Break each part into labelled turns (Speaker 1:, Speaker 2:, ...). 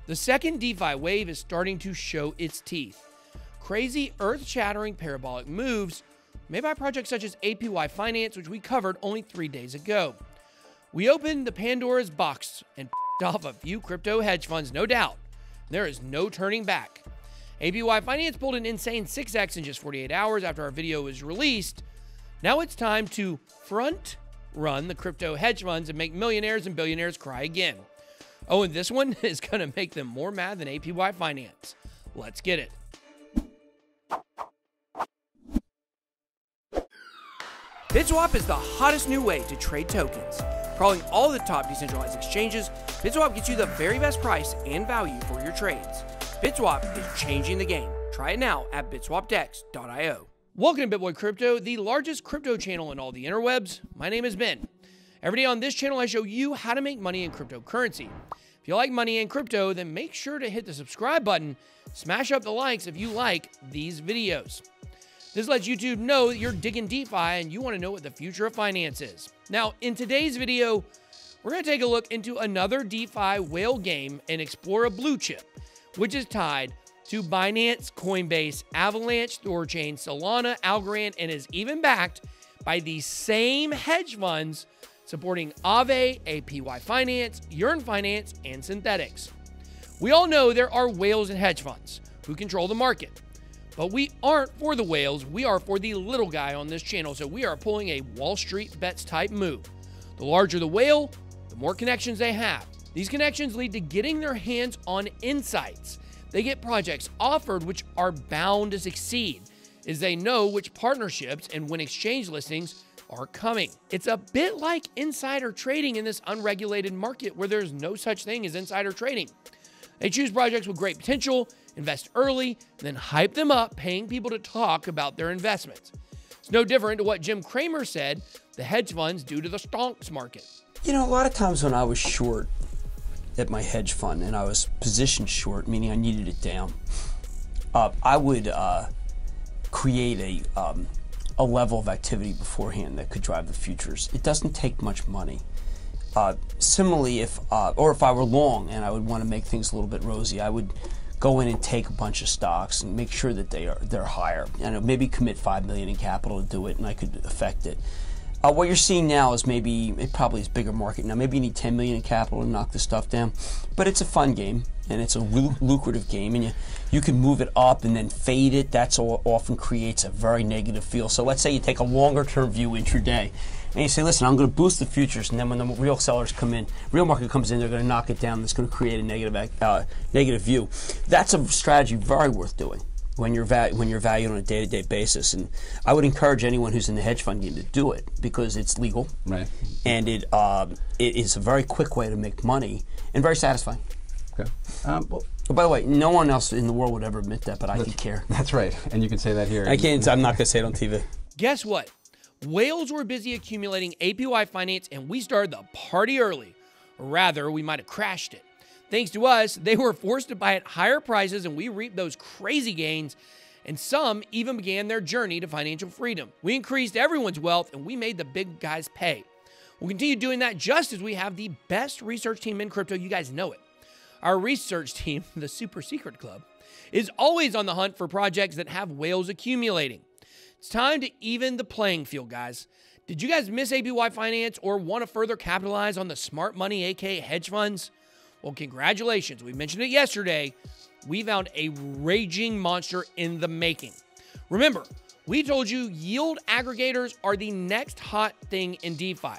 Speaker 1: The second DeFi wave is starting to show its teeth. Crazy, earth-shattering parabolic moves made by projects such as APY Finance, which we covered only 3 days ago. We opened the Pandora's box and off a few crypto hedge funds, no doubt. There is no turning back. APY Finance pulled an insane 6x in just 48 hours after our video was released. Now it's time to front run the crypto hedge funds and make millionaires and billionaires cry again. Oh, and this one is going to make them more mad than APY Finance. Let's get it. BitSwap is the hottest new way to trade tokens. Crawling all the top decentralized exchanges, BitSwap gets you the very best price and value for your trades. BitSwap is changing the game. Try it now at bitswapdex.io. Welcome to BitBoy Crypto, the largest crypto channel in all the interwebs. My name is Ben. Every day on this channel, I show you how to make money in cryptocurrency. If you like money in crypto, then make sure to hit the subscribe button. Smash up the likes if you like these videos. This lets YouTube know that you're digging DeFi and you want to know what the future of finance is. Now, in today's video, we're going to take a look into another DeFi whale game and explore a blue chip, which is tied to Binance, Coinbase, Avalanche, Thorchain, Solana, Algorand, and is even backed by the same hedge funds supporting Aave, APY Finance, Yearn Finance, and Synthetix. We all know there are whales in hedge funds who control the market, but we aren't for the whales, we are for the little guy on this channel, so we are pulling a Wall Street bets type move. The larger the whale, the more connections they have. These connections lead to getting their hands on insights. They get projects offered which are bound to succeed, as they know which partnerships and when exchange listings are coming. It's a bit like insider trading in this unregulated market where there's no such thing as insider trading. They choose projects with great potential, invest early, then hype them up, paying people to talk about their investments. It's no different to what Jim Cramer said the hedge funds do to the stonks market.
Speaker 2: You know, a lot of times when I was short at my hedge fund and I was positioned short, meaning I needed it down, I would create a level of activity beforehand that could drive the futures. It doesn't take much money. Similarly, if I were long and I would want to make things a little bit rosy, I would go in and take a bunch of stocks and make sure that they're higher. And maybe commit $5 million in capital to do it, and I could affect it. What you're seeing now is it probably is bigger market now. Maybe you need $10 million in capital to knock this stuff down, but it's a fun game and it's a lucrative game, and you can move it up and then fade it. That's often creates a very negative feel. So let's say you take a longer term view intraday, and you say, listen, I'm going to boost the futures, and then when the real sellers come in, real market comes in, they're going to knock it down. That's going to create a negative view. That's a strategy very worth doing when you're valued on a day-to-day basis. And I would encourage anyone who's in the hedge fund game to do it because it's legal, right? And it is a very quick way to make money and very satisfying.
Speaker 3: Okay.
Speaker 2: Well, by the way, no one else in the world would ever admit that, but I can care.
Speaker 3: That's right, and you can say that here.
Speaker 2: I can't. I'm not going to say it on TV.
Speaker 1: Guess what? Whales were busy accumulating APY Finance, and we started the party early. Or rather, we might have crashed it. Thanks to us, they were forced to buy at higher prices, and we reaped those crazy gains, and some even began their journey to financial freedom. We increased everyone's wealth, and we made the big guys pay. We'll continue doing that just as we have the best research team in crypto. You guys know it. Our research team, the Super Secret Club, is always on the hunt for projects that have whales accumulating. It's time to even the playing field, guys. Did you guys miss APY Finance or want to further capitalize on the smart money, aka hedge funds? Well, congratulations. We mentioned it yesterday. We found a raging monster in the making. Remember, we told you yield aggregators are the next hot thing in DeFi.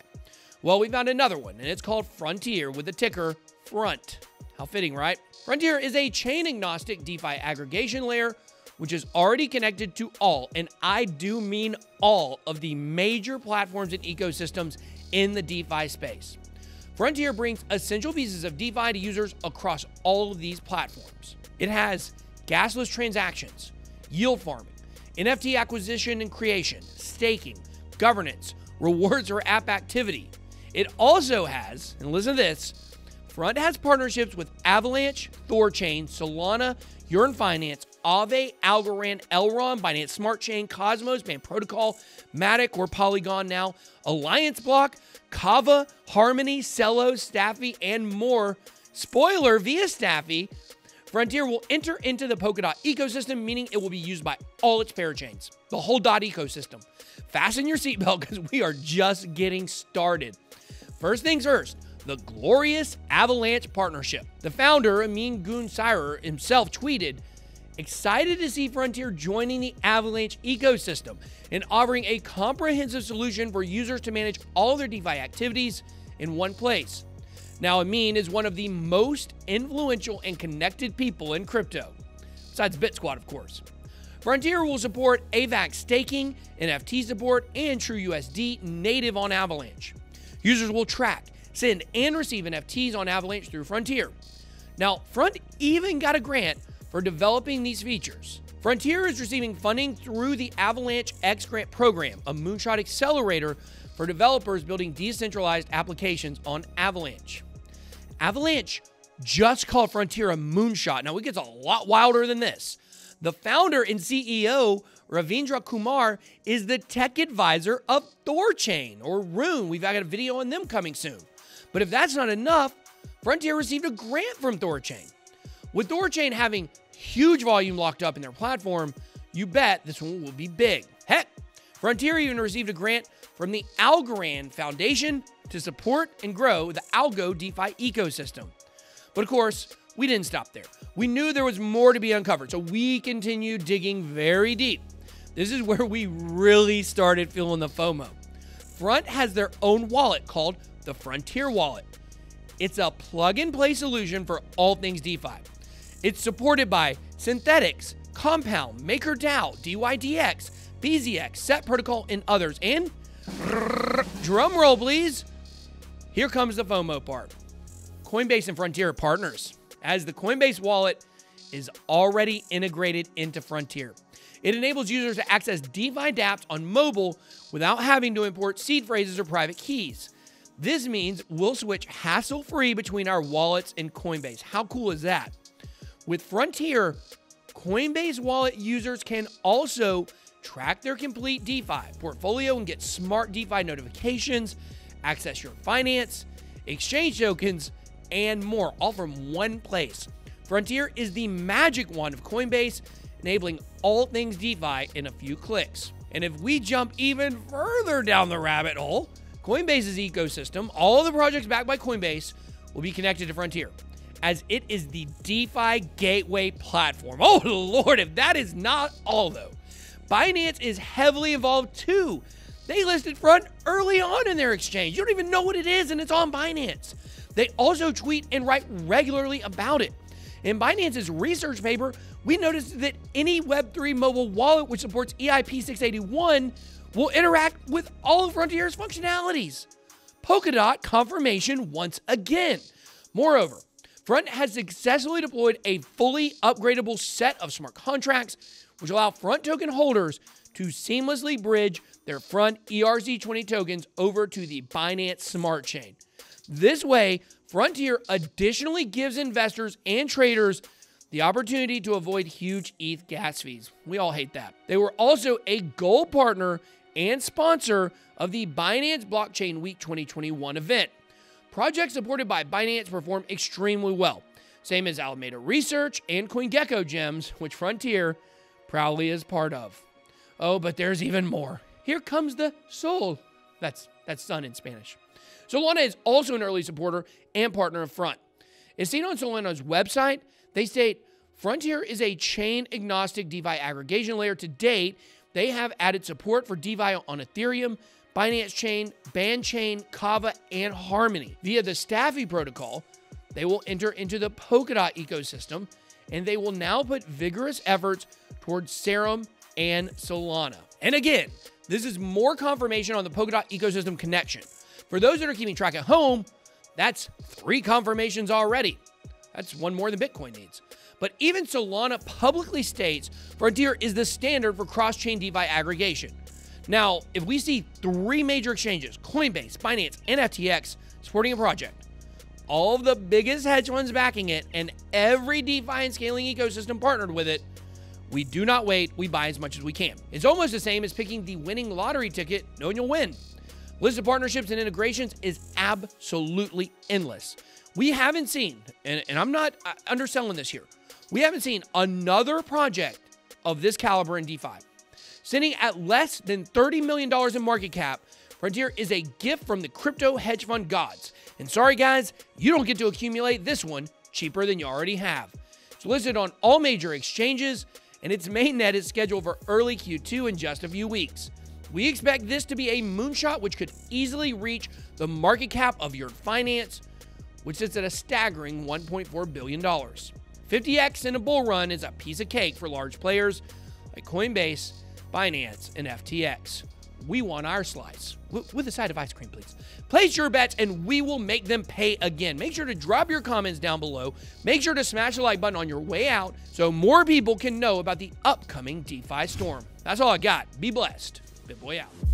Speaker 1: Well, we found another one, and it's called Frontier with the ticker FRONT. How fitting, right? Frontier is a chain-agnostic DeFi aggregation layer, which is already connected to all, and I do mean all, of the major platforms and ecosystems in the DeFi space. Frontier brings essential pieces of DeFi to users across all of these platforms. It has gasless transactions, yield farming, NFT acquisition and creation, staking, governance, rewards or app activity. It also has, and listen to this, Front has partnerships with Avalanche, Thorchain, Solana, Yearn Finance, Aave, Algorand, Elrond, Binance Smart Chain, Cosmos, Band Protocol, Matic or Polygon now, Alliance Block, Kava, Harmony, Celo, Staffy, and more. Spoiler, via Staffy, Frontier will enter into the Polkadot ecosystem, meaning it will be used by all its parachains, the whole DOT ecosystem. Fasten your seatbelt because we are just getting started. First things first, the glorious Avalanche partnership. The founder, Amin Gun-Sirer, himself tweeted, "Excited to see Frontier joining the Avalanche ecosystem and offering a comprehensive solution for users to manage all their DeFi activities in one place." Now, Amin is one of the most influential and connected people in crypto, besides BitSquad, of course. Frontier will support AVAX staking, NFT support, and TrueUSD native on Avalanche. Users will track, send, and receive NFTs on Avalanche through Frontier. Now, Front even got a grant for developing these features. Frontier is receiving funding through the Avalanche X Grant program, a moonshot accelerator for developers building decentralized applications on Avalanche. Avalanche just called Frontier a moonshot. Now, it gets a lot wilder than this. The founder and CEO, Ravindra Kumar, is the tech advisor of Thorchain, or Rune. We've got a video on them coming soon. But if that's not enough, Frontier received a grant from Thorchain. With Thorchain having huge volume locked up in their platform, you bet this one will be big. Heck, Frontier even received a grant from the Algorand Foundation to support and grow the Algo DeFi ecosystem. But of course, we didn't stop there. We knew there was more to be uncovered, so we continued digging very deep. This is where we really started feeling the FOMO. Front has their own wallet called the Frontier Wallet. It's a plug-and-play solution for all things DeFi. It's supported by Synthetix, Compound, MakerDAO, DYDX, BZX, Set Protocol, and others. And drum roll, please. Here comes the FOMO part. Coinbase and Frontier are partners, as the Coinbase wallet is already integrated into Frontier. It enables users to access DeFi dApps on mobile without having to import seed phrases or private keys. This means we'll switch hassle-free between our wallets and Coinbase. How cool is that? With Frontier, Coinbase wallet users can also track their complete DeFi portfolio and get smart DeFi notifications, access your finance, exchange tokens, and more, all from one place. Frontier is the magic wand of Coinbase, enabling all things DeFi in a few clicks. And if we jump even further down the rabbit hole, Coinbase's ecosystem, all of the projects backed by Coinbase, will be connected to Frontier, as it is the DeFi gateway platform. Oh Lord, if that is not all though. Binance is heavily involved too. They listed Front early on in their exchange. You don't even know what it is, and it's on Binance. They also tweet and write regularly about it. In Binance's research paper, we noticed that any Web3 mobile wallet which supports EIP 681 will interact with all of Frontier's functionalities. Polkadot confirmation once again. Moreover, Front has successfully deployed a fully upgradable set of smart contracts which allow Front token holders to seamlessly bridge their Front ERC20 tokens over to the Binance Smart Chain. This way, Frontier additionally gives investors and traders the opportunity to avoid huge ETH gas fees. We all hate that. They were also a gold partner and sponsor of the Binance Blockchain Week 2021 event. Projects supported by Binance perform extremely well, same as Alameda Research and CoinGecko Gems, which Frontier proudly is part of. Oh, but there's even more. Here comes the Sol. That's sun in Spanish. Solana is also an early supporter and partner of Front. As seen on Solana's website, they state, Frontier is a chain-agnostic DeFi aggregation layer. To date, they have added support for DeFi on Ethereum, Binance Chain, Band Chain, Kava, and Harmony. Via the Staffy protocol, they will enter into the Polkadot ecosystem, and they will now put vigorous efforts towards Serum and Solana. And again, this is more confirmation on the Polkadot ecosystem connection. For those that are keeping track at home, that's 3 confirmations already. That's one more than Bitcoin needs. But even Solana publicly states Frontier is the standard for cross-chain DeFi aggregation. Now, if we see 3 major exchanges, Coinbase, Binance, and FTX, supporting a project, all of the biggest hedge funds backing it, and every DeFi and scaling ecosystem partnered with it, we do not wait, we buy as much as we can. It's almost the same as picking the winning lottery ticket knowing you'll win. List of partnerships and integrations is absolutely endless. We haven't seen, and I'm not underselling this here, we haven't seen another project of this caliber in DeFi. Sitting at less than $30 million in market cap, Frontier is a gift from the crypto hedge fund gods. And sorry guys, you don't get to accumulate this one cheaper than you already have. It's listed on all major exchanges, and its mainnet is scheduled for early Q2 in just a few weeks. We expect this to be a moonshot which could easily reach the market cap of your finance, which sits at a staggering $1.4 billion. 50x in a bull run is a piece of cake for large players like Coinbase, Binance, and FTX. We want our slice. With a side of ice cream, please. Place your bets and we will make them pay again. Make sure to drop your comments down below. Make sure to smash the like button on your way out so more people can know about the upcoming DeFi storm. That's all I got. Be blessed. BitBoy out.